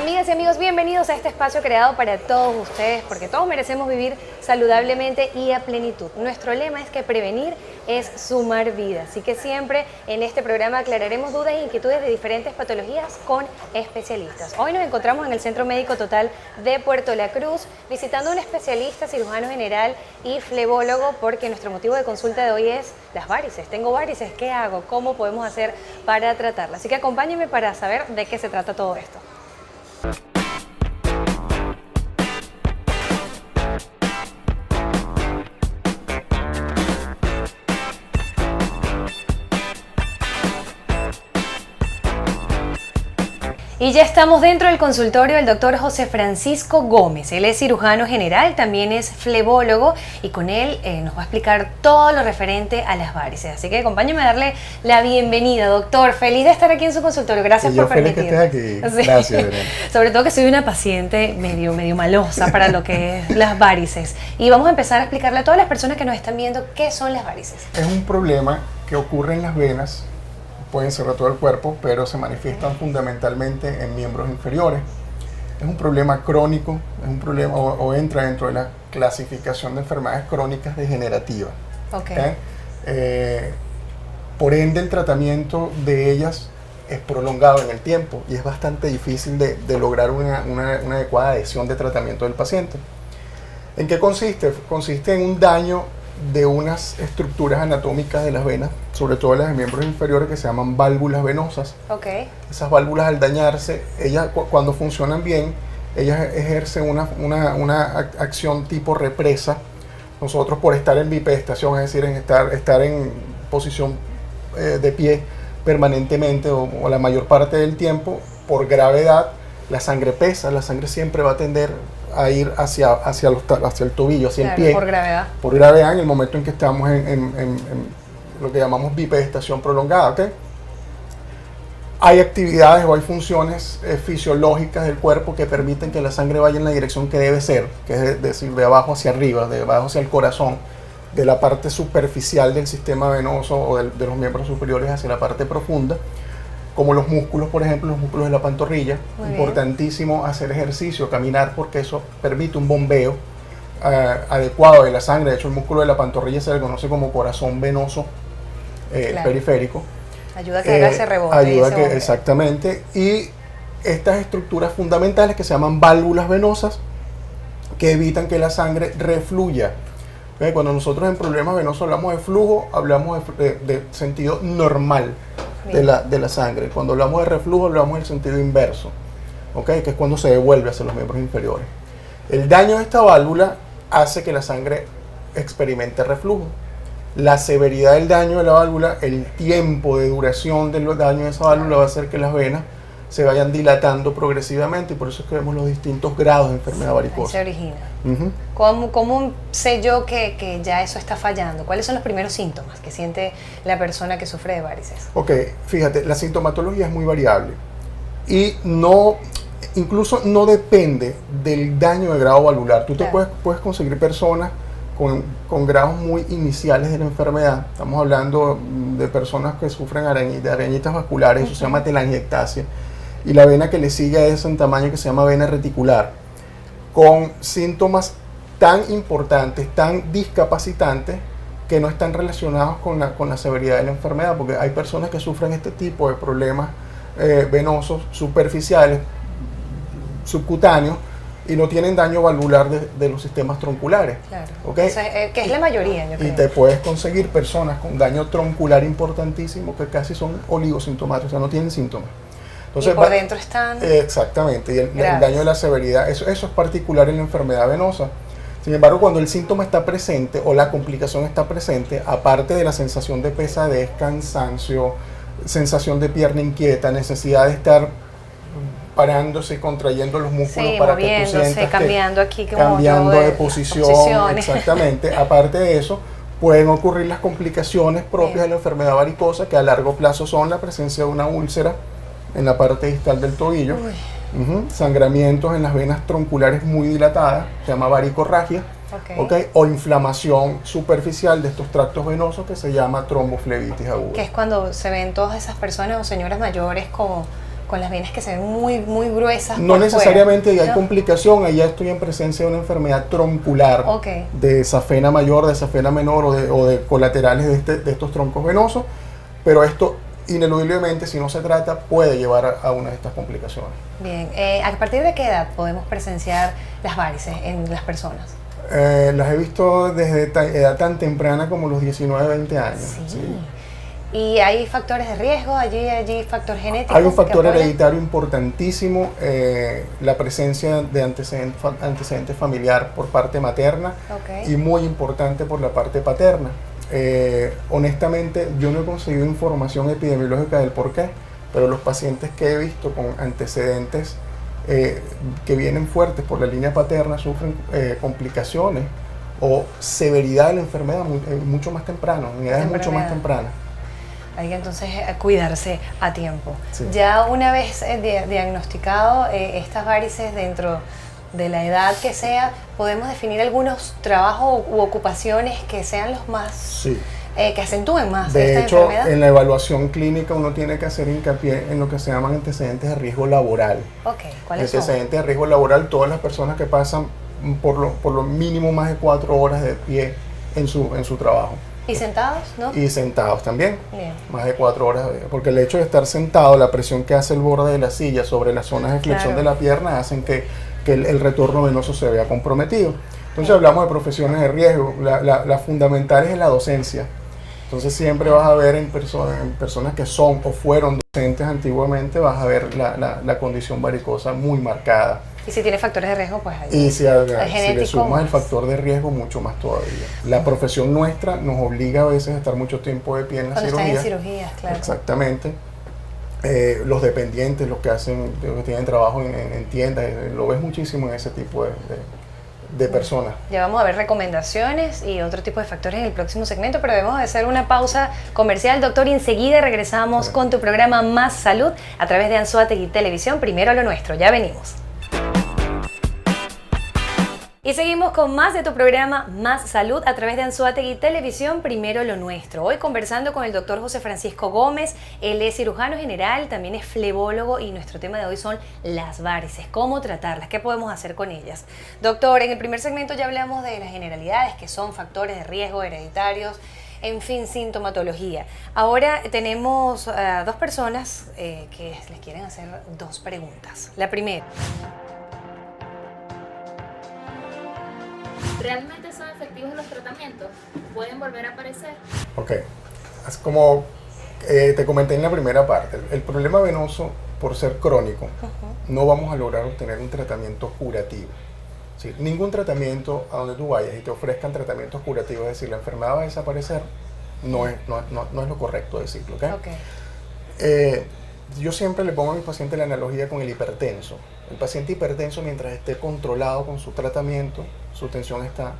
Amigas y amigos, bienvenidos a este espacio creado para todos ustedes, porque todos merecemos vivir saludablemente y a plenitud. Nuestro lema es que prevenir es sumar vida, así que siempre en este programa aclararemos dudas e inquietudes de diferentes patologías con especialistas. Hoy nos encontramos en el Centro Médico Total de Puerto La Cruz, visitando a un especialista, cirujano general y flebólogo, porque nuestro motivo de consulta de hoy es las varices. Tengo varices, ¿qué hago? ¿Cómo podemos hacer para tratarlas? Así que acompáñenme para saber de qué se trata todo esto. Y ya estamos dentro del consultorio del doctor José Francisco Gómez. Él es cirujano general, también es flebólogo y con él nos va a explicar todo lo referente a las varices. Así que acompáñame a darle la bienvenida, doctor. Feliz de estar aquí en su consultorio. Gracias por permitirme. Feliz que estés aquí. Sí. Gracias, Belén. Sobre todo que soy una paciente medio malosa para lo que es las varices. Y vamos a empezar a explicarle a todas las personas que nos están viendo qué son las varices. Es un problema que ocurre en las venas. Pueden ser de todo el cuerpo, pero se manifiestan fundamentalmente en miembros inferiores. Es un problema crónico, es un problema o entra dentro de la clasificación de enfermedades crónicas degenerativas. Okay. Por ende, el tratamiento de ellas es prolongado en el tiempo y es bastante difícil de lograr una adecuada adhesión de tratamiento del paciente. ¿En qué consiste? Consiste en un daño de unas estructuras anatómicas de las venas, sobre todo las de miembros inferiores, que se llaman válvulas venosas. Okay. Esas válvulas, al dañarse, ellas cuando funcionan bien, ellas ejercen una acción tipo represa. Nosotros, por estar en bipedestación, es decir, en estar en posición de pie permanentemente o la mayor parte del tiempo, por gravedad, la sangre pesa, la sangre siempre va a tender a ir hacia el tobillo, hacia el pie. Por gravedad. Por gravedad, en el momento en que estamos en lo que llamamos bipedestación prolongada. ¿Okay? Hay actividades o hay funciones fisiológicas del cuerpo que permiten que la sangre vaya en la dirección que debe ser, que es decir, de abajo hacia arriba, de abajo hacia el corazón, de la parte superficial del sistema venoso o de los miembros superiores hacia la parte profunda, como los músculos, por ejemplo, los músculos de la pantorrilla. Importantísimo hacer ejercicio, caminar, porque eso permite un bombeo adecuado de la sangre. De hecho, el músculo de la pantorrilla se le conoce como corazón venoso periférico. Ayuda a que haga ese rebote. Exactamente. Y estas estructuras fundamentales que se llaman válvulas venosas, que evitan que la sangre refluya. Cuando nosotros en problemas venosos hablamos de flujo, hablamos de sentido normal de la sangre. Cuando hablamos de reflujo, hablamos del sentido inverso, ¿okay? Que es cuando se devuelve hacia los miembros inferiores. El daño de esta válvula hace que la sangre experimente reflujo. La severidad del daño de la válvula, el tiempo de duración del daño de esa válvula va a hacer que las venas se vayan dilatando progresivamente, y por eso es que vemos los distintos grados de enfermedad varicosa. Se origina. ¿Cómo sé yo que ya eso está fallando? ¿Cuáles son los primeros síntomas que siente la persona que sufre de varices? Ok, fíjate, la sintomatología es muy variable y incluso no depende del daño de grado valvular. Tú puedes conseguir personas con grados muy iniciales de la enfermedad. Estamos hablando de personas que sufren de arañitas vasculares, eso se llama telangiectasia, y la vena que le sigue es en tamaño que se llama vena reticular, con síntomas tan importantes, tan discapacitantes, que no están relacionados con la severidad de la enfermedad, porque hay personas que sufren este tipo de problemas venosos superficiales, subcutáneos, y no tienen daño valvular de los sistemas tronculares. Claro. ¿Okay? O sea, que es la mayoría, yo creo. Y te puedes conseguir personas con daño troncular importantísimo que casi son oligosintomáticos, o sea, no tienen síntomas. Entonces, y por dentro están... Exactamente, y el daño de la severidad, eso es particular en la enfermedad venosa. Sin embargo, cuando el síntoma está presente o la complicación está presente, aparte de la sensación de pesadez, cansancio, sensación de pierna inquieta, necesidad de estar parándose y contrayendo los músculos para que tú sientas cambiando de posición, exactamente. Aparte de eso, pueden ocurrir las complicaciones propias de la enfermedad varicosa, que a largo plazo son la presencia de una úlcera en la parte distal del tobillo, sangramientos en las venas tronculares muy dilatadas, se llama varicorragia, o inflamación superficial de estos tractos venosos, que se llama tromboflebitis aguda. Que es cuando se ven todas esas personas o señoras mayores con con las venas que se ven muy gruesas. No por necesariamente fuera, hay ¿no? complicación, ahí ya estoy en presencia de una enfermedad troncular, Ok. de safena mayor, de safena menor o de colaterales de estos troncos venosos, pero esto ineludiblemente, si no se trata, puede llevar a una de estas complicaciones. Bien, ¿a partir de qué edad podemos presenciar las varices en las personas? Las he visto desde edad tan temprana como los 19, 20 años. Sí. Sí. ¿Y hay factores de riesgo? ¿Allí factor genético? Hay un factor que apoya? hereditario importantísimo, la presencia de antecedente familiar por parte materna Ok. y muy importante por la parte paterna. Honestamente, yo no he conseguido información epidemiológica del por qué, pero los pacientes que he visto con antecedentes que vienen fuertes por la línea paterna sufren complicaciones o severidad de la enfermedad mucho más temprano, en edades mucho más tempranas. Hay que entonces cuidarse a tiempo. Sí. Ya una vez diagnosticado estas varices dentro de la edad que sea, podemos definir algunos trabajos u ocupaciones que sean los más, Sí. que acentúen más De esta hecho, enfermedad. en la evaluación clínica uno tiene que hacer hincapié en lo que se llaman antecedentes de riesgo laboral. Ok, ¿cuáles son? Antecedentes de riesgo laboral, todas las personas que pasan por lo mínimo más de 4 horas de pie en su trabajo. ¿Y sentados, no? Y sentados también, Bien. más de 4 horas, porque el hecho de estar sentado, la presión que hace el borde de la silla sobre las zonas de flexión Claro. de la pierna hacen que el retorno venoso se vea comprometido. Entonces hablamos de profesiones de riesgo, la fundamental es la docencia. Entonces siempre vas a ver en personas que son o fueron docentes antiguamente, vas a ver la condición varicosa muy marcada. Y si tiene factores de riesgo, pues ahí. Y si le genético sumas el más. factor de riesgo, mucho más todavía. La profesión nuestra nos obliga a veces a estar mucho tiempo de pie en la Cuando están cirugía. en cirugías, claro. Exactamente. Los dependientes, los que tienen trabajo en tiendas, lo ves muchísimo en ese tipo de personas. Ya vamos a ver recomendaciones y otro tipo de factores en el próximo segmento, pero debemos de hacer una pausa comercial, doctor, y enseguida regresamos con tu programa Más Salud a través de Anzoátegui Televisión, primero lo nuestro. Ya venimos. Y seguimos con más de tu programa Más Salud a través de Anzoátegui Televisión, primero lo nuestro. Hoy conversando con el doctor José Francisco Gómez, él es cirujano general, también es flebólogo y nuestro tema de hoy son las varices, cómo tratarlas, qué podemos hacer con ellas. Doctor, en el primer segmento ya hablamos de las generalidades, que son factores de riesgo hereditarios, en fin, sintomatología. Ahora tenemos a dos personas que les quieren hacer dos preguntas. La primera. ¿Realmente son efectivos los tratamientos? ¿Pueden volver a aparecer? Ok, es como te comenté en la primera parte, el problema venoso, por ser crónico, no vamos a lograr obtener un tratamiento curativo. ¿Sí? Ningún tratamiento a donde tú vayas y te ofrezcan tratamientos curativos, es decir, la enfermedad va a desaparecer, no es lo correcto decirlo. ¿Okay? Okay. Yo siempre le pongo a mis pacientes la analogía con el hipertenso. El paciente hipertenso, mientras esté controlado con su tratamiento, su tensión está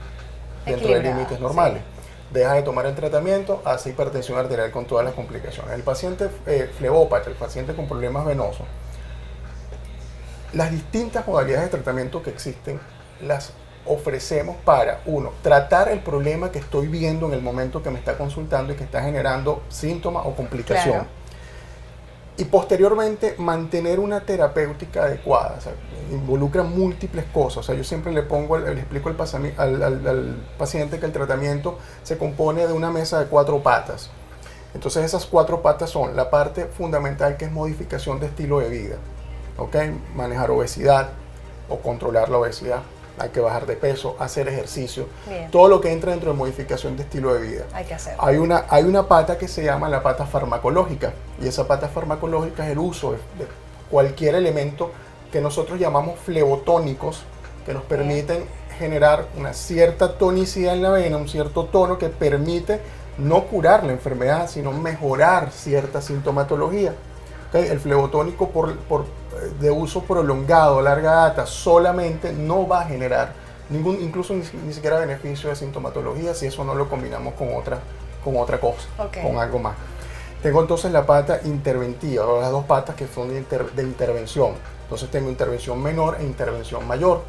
dentro de límites normales. Sí. Deja de tomar el tratamiento, hace hipertensión arterial con todas las complicaciones. El paciente flebópata, el paciente con problemas venosos, las distintas modalidades de tratamiento que existen las ofrecemos para, uno, tratar el problema que estoy viendo en el momento que me está consultando y que está generando síntomas o complicación. Claro. Y posteriormente mantener una terapéutica adecuada, o sea, involucra múltiples cosas. O sea, yo siempre le explico al paciente que el tratamiento se compone de una mesa de 4 patas. Entonces esas 4 patas son la parte fundamental, que es modificación de estilo de vida, ¿okay? Manejar obesidad o controlar la obesidad. Hay que bajar de peso, hacer ejercicio. Bien. Todo lo que entra dentro de modificación de estilo de vida. Hay que hacerlo. Hay una pata que se llama la pata farmacológica, y esa pata farmacológica es el uso de cualquier elemento que nosotros llamamos flebotónicos, que nos permiten generar una cierta tonicidad en la vena, un cierto tono que permite no curar la enfermedad, sino mejorar cierta sintomatología. ¿Okay? El flebotónico de uso prolongado a larga data solamente no va a generar incluso ni siquiera beneficio de sintomatología si eso no lo combinamos con otra cosa, okay, con algo más. Tengo entonces la pata interventiva, o las 2 patas que son de intervención. Entonces tengo intervención menor e intervención mayor.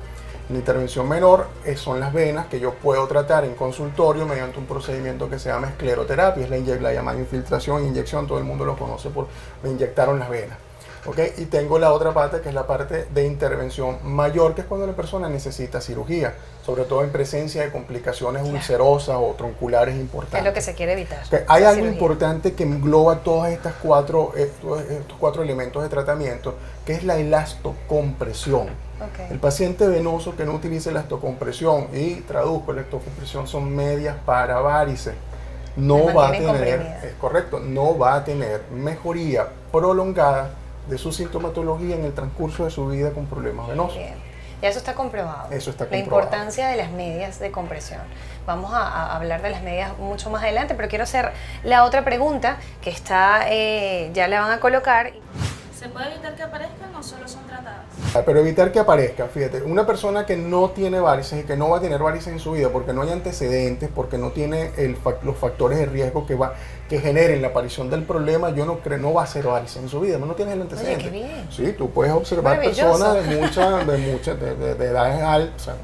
La intervención menor son las venas, que yo puedo tratar en consultorio mediante un procedimiento que se llama escleroterapia, es la llamada infiltración e inyección, todo el mundo lo conoce me inyectaron las venas. ¿ok? Y tengo la otra parte que es la parte de intervención mayor, que es cuando la persona necesita cirugía, sobre todo en presencia de complicaciones ulcerosas o tronculares importantes. Es lo que se quiere evitar. Okay. Hay algo importante que engloba todos estos cuatro elementos de tratamiento, que es la elastocompresión. Okay. El paciente venoso que no utilice elastocompresión, y traduzco, elastocompresión son medias para varices, no va a tener, es correcto, no va a tener mejoría prolongada de su sintomatología en el transcurso de su vida con problemas venosos. Bien. Ya eso está comprobado. Eso está comprobado. La importancia de las medias de compresión. Vamos a hablar de las medias mucho más adelante, pero quiero hacer la otra pregunta que está, ya la van a colocar. ¿Se puede evitar que aparezcan o solo son tratadas? Pero evitar que aparezcan, fíjate, una persona que no tiene varices y que no va a tener varices en su vida porque no hay antecedentes, porque no tiene los factores de riesgo que generen la aparición del problema, yo no creo, no va a hacer varices en su vida, no tienes el antecedente. Oye, qué bien. Sí, tú puedes observar personas de edades altas, o sea,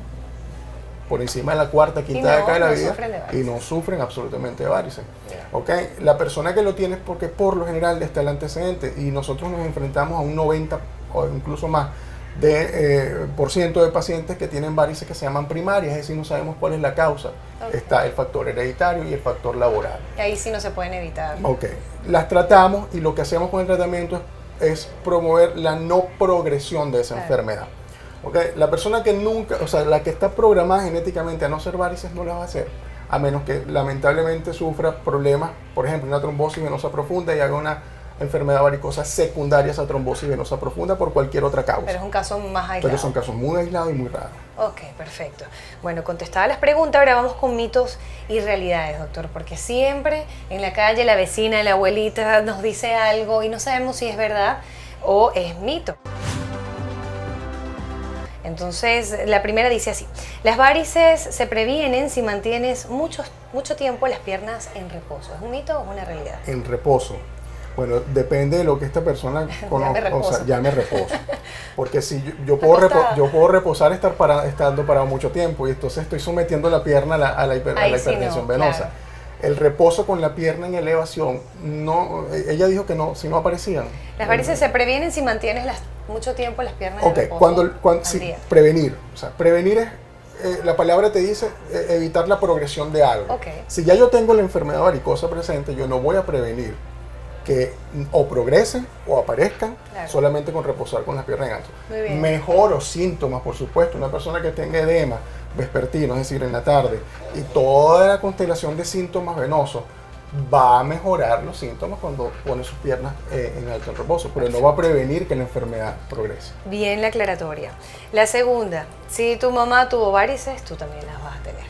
por encima de la cuarta, quinta década de la vida y no sufren absolutamente de varices. ¿Okay? La persona que lo tiene es porque por lo general está el antecedente y nosotros nos enfrentamos a un 90 o incluso más por ciento de pacientes que tienen varices que se llaman primarias, es decir, no sabemos cuál es la causa. Okay. Está el factor hereditario y el factor laboral. Y ahí sí no se pueden evitar. Okay. Las tratamos y lo que hacemos con el tratamiento es promover la no progresión de esa enfermedad. Okay. La persona que nunca, o sea, la que está programada genéticamente a no hacer varices no las va a hacer, a menos que lamentablemente sufra problemas, por ejemplo, una trombosis venosa profunda y haga una enfermedad varicosa secundaria a esa trombosis venosa profunda por cualquier otra causa. Pero es un caso más aislado. Pero son casos muy aislados y muy raros. Ok, perfecto. Bueno, contestadas las preguntas, ahora vamos con mitos y realidades, doctor, porque siempre en la calle la vecina, la abuelita nos dice algo y no sabemos si es verdad o es mito. Entonces, la primera dice así: las varices se previenen si mantienes mucho tiempo las piernas en reposo. ¿Es un mito o una realidad? En reposo. Bueno, depende de lo que esta persona conozca, o sea, llame reposo. Porque si yo puedo reposar estando parado mucho tiempo y entonces estoy sometiendo la pierna a la hipertensión venosa. Claro. El reposo con la pierna en elevación, no, ella dijo que no, si no aparecían. Las varices se previenen si mantienes mucho tiempo las piernas en reposo. Sí, prevenir. O sea, prevenir es, la palabra te dice evitar la progresión de algo. Okay. Si ya yo tengo la enfermedad varicosa presente, yo no voy a prevenir que o progresen o aparezcan solamente con reposar con las piernas en alto. Mejoro síntomas, por supuesto. Una persona que tenga edema vespertino, es decir, en la tarde, y toda la constelación de síntomas venosos, va a mejorar los síntomas cuando pone sus piernas en alto reposo, pero no va a prevenir que la enfermedad progrese. Bien, la aclaratoria. La segunda, si tu mamá tuvo varices, tú también las vas a tener.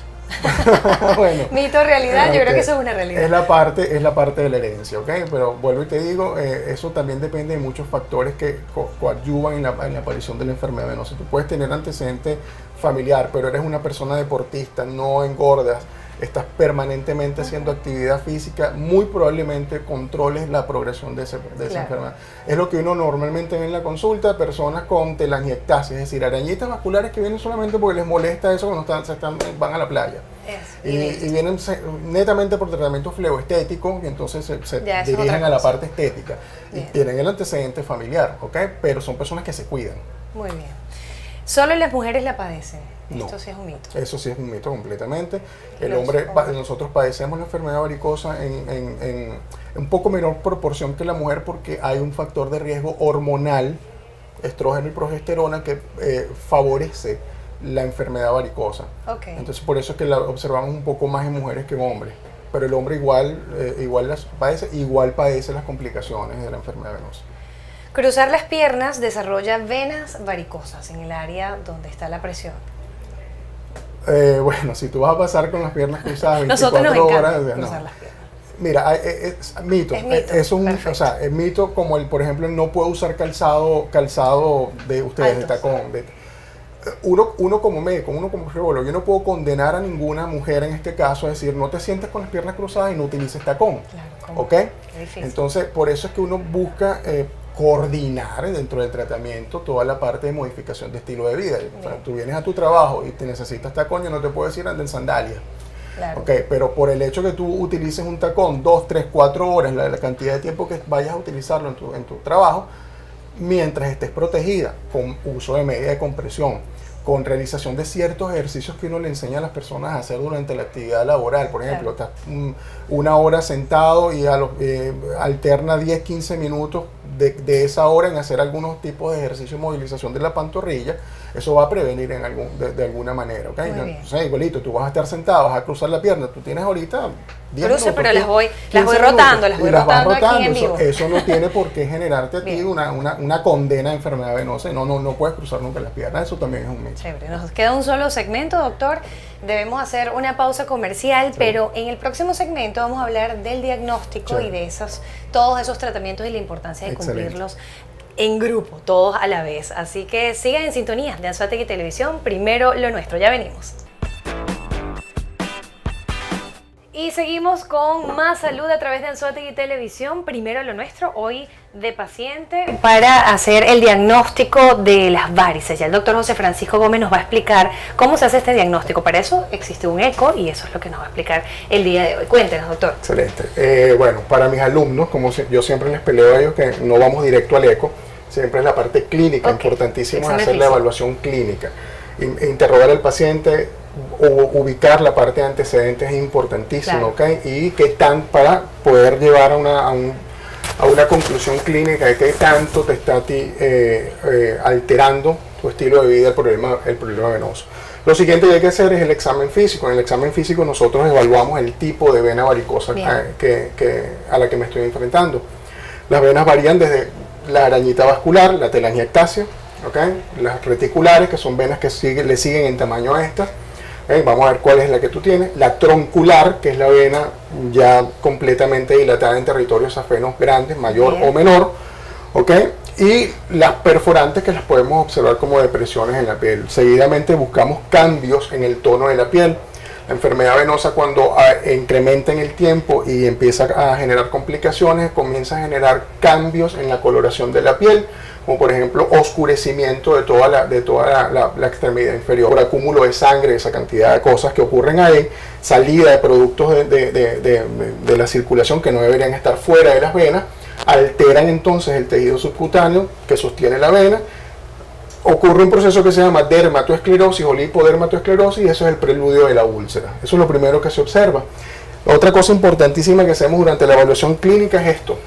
Bueno, mito, realidad, yo creo que eso es una realidad. Es la parte de la herencia, ¿ok? Pero vuelvo y te digo, eso también depende de muchos factores que coadyuvan en la aparición de la enfermedad venosa. Tú puedes tener antecedente familiar, pero eres una persona deportista, no engordas, estás permanentemente haciendo actividad física, muy probablemente controles la progresión de esa enfermedad. Es lo que uno normalmente ve en la consulta, personas con telangiectasis, es decir, arañitas vasculares que vienen solamente porque les molesta eso cuando van a la playa. Y vienen netamente por tratamiento fleoestético y entonces se dirigen a la parte estética. Bien. Y tienen el antecedente familiar, ¿ok? Pero son personas que se cuidan. Muy bien. ¿Solo las mujeres la padecen? No, esto sí es un mito. Eso sí es un mito completamente. Nosotros padecemos la enfermedad varicosa en un poco menor proporción que la mujer porque hay un factor de riesgo hormonal, estrógeno y progesterona, que favorece la enfermedad varicosa. Okay. Entonces por eso es que la observamos un poco más en mujeres que en hombres. Pero el hombre igual padece las complicaciones de la enfermedad venosa. Cruzar las piernas desarrolla venas varicosas en el área donde está la presión. Bueno, si tú vas a pasar con las piernas cruzadas 24 horas, cruzar las piernas. Mira, es mito. Es mito como por ejemplo, no puedo usar calzado de ustedes, de tacón. Uno como médico, uno como geólogo, yo no puedo condenar a ninguna mujer en este caso a decir, no te sientes con las piernas cruzadas y no utilices tacón. Claro, ¿ok? Entonces, por eso es que uno busca coordinar dentro del tratamiento toda la parte de modificación de estilo de vida. O sea, tú vienes a tu trabajo y te necesitas tacón, yo no te puedo decir anda en sandalias. Claro. Okay, pero por el hecho que tú utilices un tacón 2, 3, 4 horas, la cantidad de tiempo que vayas a utilizarlo en tu trabajo, mientras estés protegida, con uso de media de compresión, con realización de ciertos ejercicios que uno le enseña a las personas a hacer durante la actividad laboral. Por ejemplo, estás una hora sentado y alterna 10-15 minutos de esa hora en hacer algunos tipos de ejercicio de movilización de la pantorrilla. Eso va a prevenir de alguna manera, ¿ok? Entonces, igualito, tú vas a estar sentado, vas a cruzar la pierna, tú tienes ahorita 10 Cruce, minutos, pero las voy rotando aquí en vivo. Eso no tiene por qué generarte a ti una condena de enfermedad venosa. No puedes cruzar nunca las piernas, eso también es un mito. Chévere, nos queda un solo segmento, doctor. Debemos hacer una pausa comercial, pero en el próximo segmento vamos a hablar del diagnóstico y de todos esos tratamientos y la importancia de cumplirlos en grupo, todos a la vez. Así que sigan en sintonía de Anzoátegui Televisión, primero lo nuestro. Ya venimos. Y seguimos con más salud a través de Anzoátegui Televisión, primero lo nuestro, hoy de paciente para hacer el diagnóstico de las varices. Ya el doctor José Francisco Gómez nos va a explicar cómo se hace este diagnóstico. Para eso existe un eco y eso es lo que nos va a explicar el día de hoy. Cuéntenos, doctor. Excelente. Bueno, para mis alumnos, como yo siempre les peleo a ellos que no vamos directo al eco, siempre es la parte clínica, importantísimo es hacer la evaluación clínica. Interrogar al paciente, ubicar la parte de antecedentes es importantísimo, ¿ok? Y qué tan para poder llevar a una conclusión clínica de qué tanto te está a ti alterando tu estilo de vida el problema venoso. Lo siguiente que hay que hacer es el examen físico. En el examen físico nosotros evaluamos el tipo de vena varicosa a la que me estoy enfrentando. Las venas varían desde la arañita vascular, la telangiectasia, ¿okay? Las reticulares, que son venas que le siguen en tamaño a estas. Vamos a ver cuál es la que tú tienes. La troncular, que es la vena ya completamente dilatada en territorios safenos grandes, mayor o menor. ¿Okay? Y las perforantes, que las podemos observar como depresiones en la piel. Seguidamente buscamos cambios en el tono de la piel. La enfermedad venosa, cuando incrementa en el tiempo y empieza a generar complicaciones, comienza a generar cambios en la coloración de la piel, como por ejemplo oscurecimiento de toda la extremidad inferior, por acúmulo de sangre, esa cantidad de cosas que ocurren ahí, salida de productos de la circulación que no deberían estar fuera de las venas, alteran entonces el tejido subcutáneo que sostiene la vena. Ocurre un proceso que se llama dermatoesclerosis o lipodermatoesclerosis y eso es el preludio de la úlcera. Eso es lo primero que se observa. Otra cosa importantísima que hacemos durante la evaluación clínica es esto.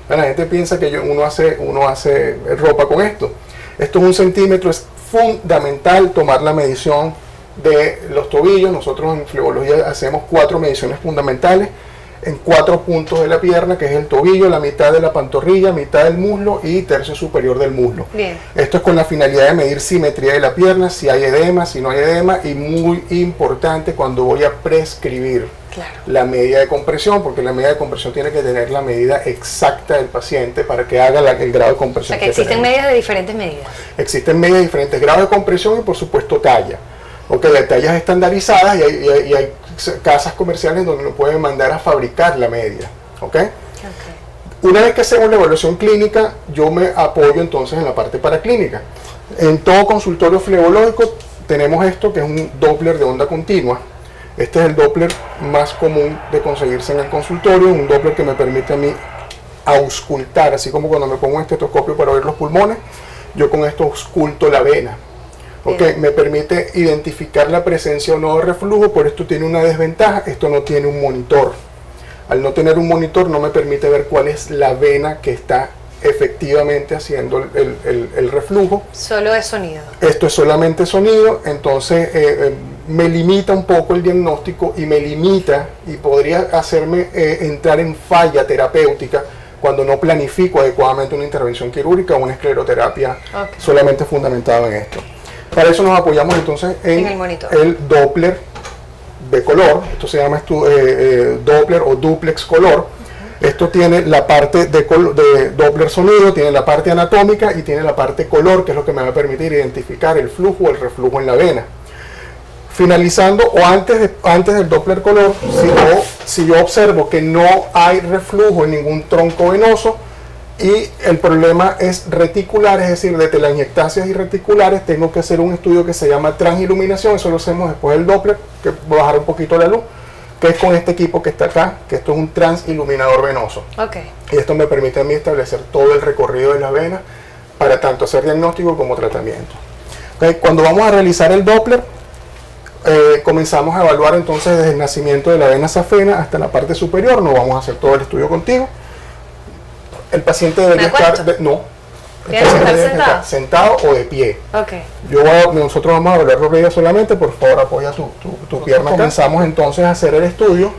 La gente piensa que uno hace ropa con esto. Esto es 1 centímetro, es fundamental tomar la medición de los tobillos. Nosotros en flebología hacemos 4 mediciones fundamentales en 4 puntos de la pierna, que es el tobillo, la mitad de la pantorrilla, mitad del muslo y tercio superior del muslo. Bien. Esto es con la finalidad de medir simetría de la pierna, si hay edema, si no hay edema, y muy importante cuando voy a prescribir la medida de compresión, porque la medida de compresión tiene que tener la medida exacta del paciente para que haga el grado de compresión. O sea, que existen medidas de diferentes medidas. Existen medidas de diferentes grados de compresión y por supuesto talla. Hay tallas estandarizadas y hay casas comerciales donde uno puede mandar a fabricar la media. Una vez que hacemos la evaluación clínica, yo me apoyo entonces en la parte paraclínica. En todo consultorio flebológico tenemos esto, que es un Doppler de onda continua. Este es el Doppler más común de conseguirse en el consultorio, un Doppler que me permite a mí auscultar, así como cuando me pongo un estetoscopio para oír los pulmones, yo con esto ausculto la vena. Me permite identificar la presencia o no de reflujo, por esto tiene una desventaja, esto no tiene un monitor. Al no tener un monitor no me permite ver cuál es la vena que está efectivamente haciendo el reflujo. Solo es sonido. Esto es solamente sonido, entonces me limita un poco el diagnóstico y me limita y podría hacerme entrar en falla terapéutica cuando no planifico adecuadamente una intervención quirúrgica o una escleroterapia solamente fundamentada en esto. Para eso nos apoyamos entonces en el Doppler de color. Esto se llama Doppler o duplex color. Esto tiene la parte de Doppler sonido, tiene la parte anatómica y tiene la parte color, que es lo que me va a permitir identificar el flujo o el reflujo en la vena. Finalizando o antes del Doppler color, si yo observo que no hay reflujo en ningún tronco venoso, y el problema es reticular, es decir, de telangiectasias y reticulares, tengo que hacer un estudio que se llama transiluminación. Eso lo hacemos después del Doppler, que voy a bajar un poquito la luz, que es con este equipo que está acá, que esto es un transiluminador venoso. Y esto me permite a mí establecer todo el recorrido de la vena para tanto hacer diagnóstico como tratamiento. ¿Okay? Cuando vamos a realizar el Doppler, comenzamos a evaluar entonces desde el nacimiento de la vena safena hasta la parte superior. No vamos a hacer todo el estudio contigo. El paciente debería estar... sentado o de pie. Okay. Nosotros vamos a evaluar rodilla solamente. Por favor, apoya tu pierna. Comenzamos entonces a hacer el estudio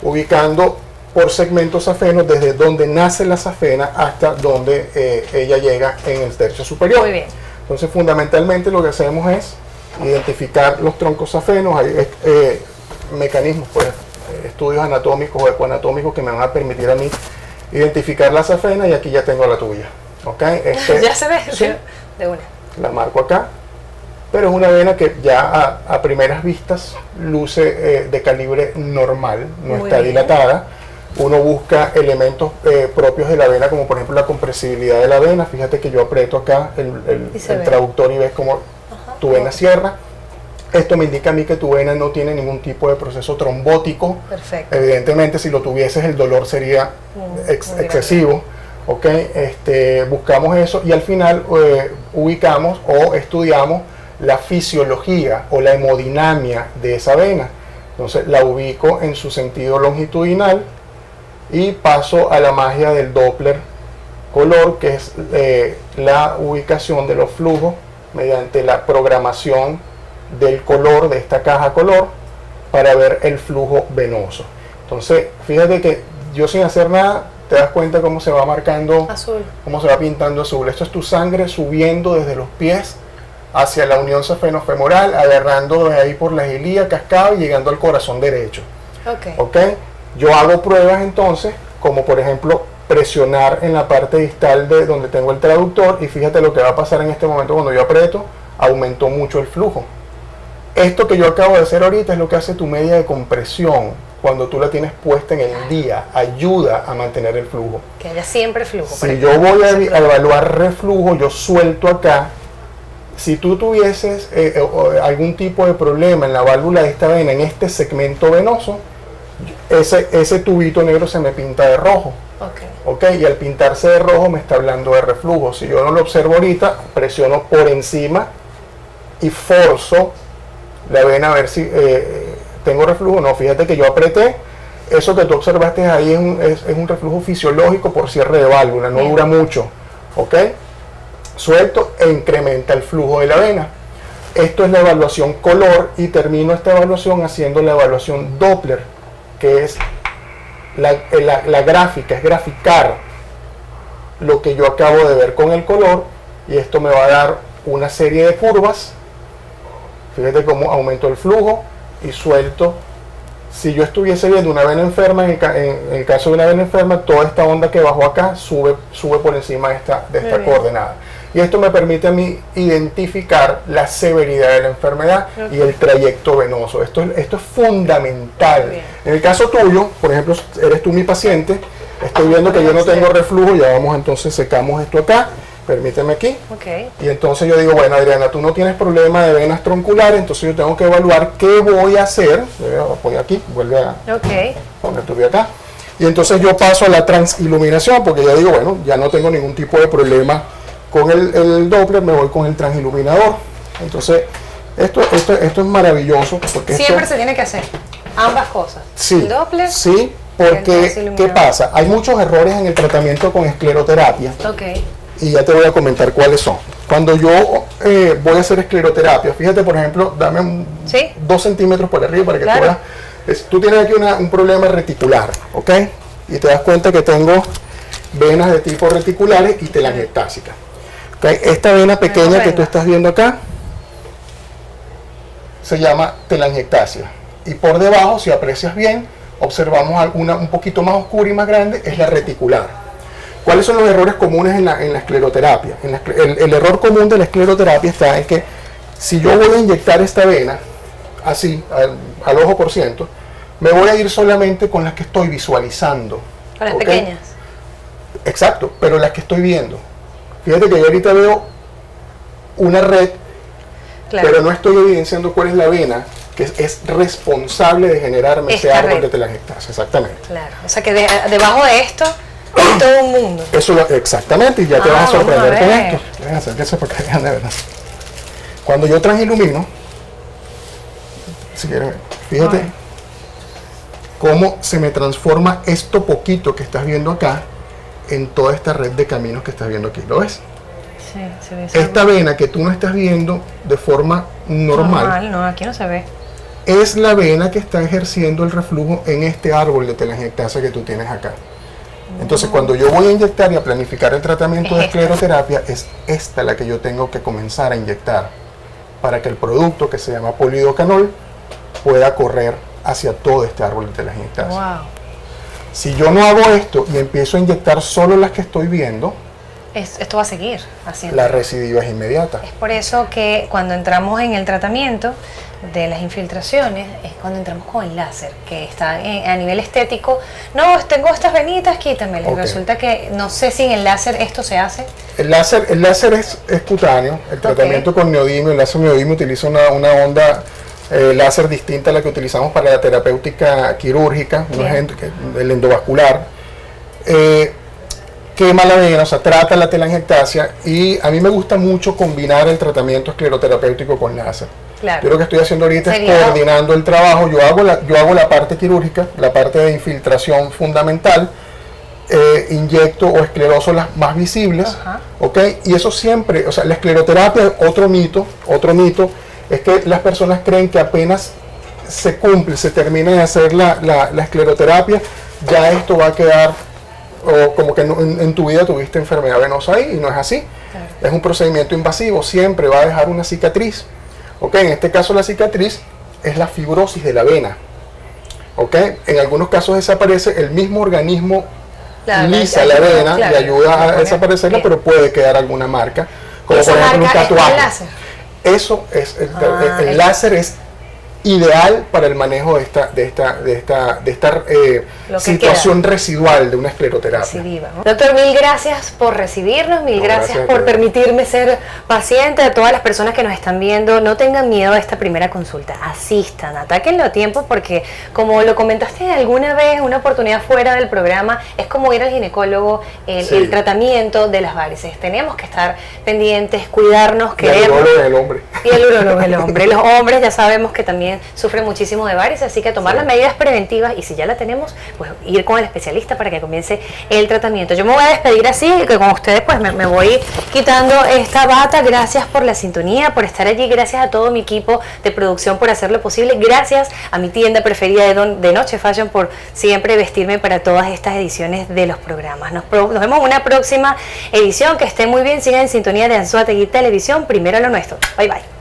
ubicando por segmentos safenos desde donde nace la safena hasta donde ella llega en el tercio superior. Muy bien. Entonces, fundamentalmente lo que hacemos es identificar los troncos safenos. Hay mecanismos, pues, estudios anatómicos o ecoanatómicos que me van a permitir a mí identificar la safena, y aquí ya tengo la tuya. ¿Okay? Ya se ve, ¿sí? De una. La marco acá, pero es una vena que ya a primeras vistas luce de calibre normal, no está dilatada. Uno busca elementos propios de la vena, como por ejemplo la compresibilidad de la vena. Fíjate que yo aprieto acá el traductor y ves como tu vena cierra. Esto me indica a mí que tu vena no tiene ningún tipo de proceso trombótico. Perfecto. Evidentemente, si lo tuvieses, el dolor sería excesivo. ¿Okay? Buscamos eso, y al final ubicamos o estudiamos la fisiología o la hemodinamia de esa vena. Entonces la ubico en su sentido longitudinal y paso a la magia del Doppler color, que es la ubicación de los flujos mediante la programación del color de esta caja color para ver el flujo venoso. Entonces fíjate que yo, sin hacer nada, te das cuenta cómo se va marcando azul, cómo se va pintando azul. Esto es tu sangre subiendo desde los pies hacia la unión safenofemoral, agarrando de ahí por la ilíaca, cascada y llegando al corazón derecho. Okay. Yo hago pruebas entonces, como por ejemplo presionar en la parte distal de donde tengo el traductor, y fíjate lo que va a pasar en este momento. Cuando yo aprieto, aumentó mucho el flujo. Esto que yo acabo de hacer ahorita es lo que hace tu media de compresión cuando tú la tienes puesta en el día. Ayuda a mantener el flujo. Que haya siempre flujo. Si yo voy a evaluar reflujo, yo suelto acá. Si tú tuvieses algún tipo de problema en la válvula de esta vena, en este segmento venoso, ese tubito negro se me pinta de rojo. Okay, y al pintarse de rojo me está hablando de reflujo. Si yo no lo observo ahorita, presiono por encima y forzo la vena a ver si tengo reflujo. No, fíjate que yo apreté. Eso que tú observaste ahí es un reflujo fisiológico por cierre de válvula, no dura mucho. ¿Ok? Suelto e incrementa el flujo de la vena. Esto es la evaluación color, y termino esta evaluación haciendo la evaluación Doppler, que es la gráfica, es graficar lo que yo acabo de ver con el color, y esto me va a dar una serie de curvas. Fíjate cómo aumento el flujo y suelto. Si yo estuviese viendo una vena enferma, en el caso de una vena enferma, toda esta onda que bajó acá sube por encima de esta coordenada. Y esto me permite a mí identificar la severidad de la enfermedad y el trayecto venoso. Esto es fundamental. En el caso tuyo, por ejemplo, eres tú mi paciente, estoy viendo que yo no tengo reflujo. Ya vamos, entonces secamos esto acá. Permíteme aquí. Y entonces yo digo, bueno, Adriana, tú no tienes problema de venas tronculares, entonces yo tengo que evaluar qué voy a hacer. Voy aquí, vuelve a poner tu vía acá. Y entonces yo paso a la transiluminación, porque ya digo, bueno, ya no tengo ningún tipo de problema con el Doppler, me voy con el transiluminador. Entonces, esto es maravilloso. Porque siempre se tiene que hacer ambas cosas. Sí, el Doppler, sí, porque ¿qué pasa? Hay muchos errores en el tratamiento con escleroterapia. Y ya te voy a comentar cuáles son. Cuando yo voy a hacer escleroterapia, fíjate, por ejemplo, dame 2 centímetros por arriba para que tú veas. Tú tienes aquí un problema reticular, ¿ok? Y te das cuenta que tengo venas de tipo reticulares y telangiectásicas. ¿Okay? Esta vena pequeña que tú estás viendo acá se llama telangiectasia. Y por debajo, si aprecias bien, observamos alguna un poquito más oscura y más grande, es la reticular. ¿Cuáles son los errores comunes en la escleroterapia? El error común de la escleroterapia está en que si yo voy a inyectar esta vena, así, al ojo por ciento, me voy a ir solamente con las que estoy visualizando. Con las pequeñas. Exacto, pero las que estoy viendo. Fíjate que yo ahorita veo una red, pero no estoy evidenciando cuál es la vena que es responsable de generarme ese árbol de telangiectasia. Exactamente. Claro, o sea que debajo de esto Es todo un mundo. Exactamente, y ya te vas a sorprender vamos a con ver. esto. Déjame hacer que eso para que vean de verdad. Cuando yo transilumino, si quieren, fíjate cómo se me transforma esto poquito que estás viendo acá en toda esta red de caminos que estás viendo aquí. ¿Lo ves? Sí, se ve. Esta vena que tú no estás viendo de forma normal No, aquí no se ve. es la vena que está ejerciendo el reflujo en este árbol de telangiectasia que tú tienes acá. Entonces, cuando yo voy a inyectar y a planificar el tratamiento de escleroterapia, es esta la que yo tengo que comenzar a inyectar para que el producto, que se llama polidocanol, pueda correr hacia todo este árbol de telangiectasia. Wow. Si yo no hago esto y empiezo a inyectar solo las que estoy viendo, Esto va a seguir haciendo. la recidiva es inmediata. Es por eso que cuando entramos en el tratamiento de las infiltraciones, es cuando entramos con el láser, que está a nivel estético. No, tengo estas venitas, quítamelas. Ok. Resulta que no sé si en el láser esto se hace. El láser es cutáneo. El tratamiento con neodimio, el láser neodimio utiliza una onda láser distinta a la que utilizamos para la terapéutica quirúrgica, el endovascular. Quema la vena, o sea, trata la telangiectasia, y a mí me gusta mucho combinar el tratamiento escleroterapéutico con láser. Claro. Yo lo que estoy haciendo ahorita es Sería- coordinando el trabajo. Yo hago la parte quirúrgica, la parte de infiltración fundamental, inyecto o escleroso las más visibles, Ajá. ¿ok? Y eso siempre, o sea, la escleroterapia, otro mito es que las personas creen que apenas se cumple, se termina de hacer la escleroterapia, ya esto va a quedar, o como que en tu vida tuviste enfermedad venosa ahí, y no es así. Claro. Es un procedimiento invasivo, siempre va a dejar una cicatriz. ¿Ok? En este caso la cicatriz es la fibrosis de la vena. ¿Ok? En algunos casos desaparece, el mismo organismo Claro, lisa le la ayuda, vena, claro, le ayuda le a pone desaparecerla, bien. pero puede quedar alguna marca, como Esa por ejemplo un marca es con tatuaje. láser. Eso es, el el- láser es ideal para el manejo de esta Lo que situación residual de una escleroterapia. Recidiva, ¿no? Doctor, mil gracias por recibirnos, mil No, gracias gracias a por ti. permitirme ser paciente. A todas las personas que nos están viendo, no tengan miedo a esta primera consulta, asistan, atáquenlo a tiempo, porque como lo comentaste alguna vez, una oportunidad fuera del programa, es como ir al ginecólogo, Sí. el tratamiento de las varices. Tenemos que estar pendientes, cuidarnos, Y el querernos. urólogo del hombre. Y el urólogo, el hombre. Los hombres ya sabemos que también sufren muchísimo de varices, así que tomar Sí. las medidas preventivas, y si ya la tenemos, pues ir con el especialista para que comience el tratamiento. Yo me voy a despedir así, que con ustedes pues me voy quitando esta bata. Gracias por la sintonía, por estar allí, gracias a todo mi equipo de producción por hacerlo posible, gracias a mi tienda preferida de Noche Fashion por siempre vestirme para todas estas ediciones de los programas. Nos vemos en una próxima edición, que estén muy bien, sigan en sintonía de Anzoátegui Televisión, primero lo nuestro. Bye bye.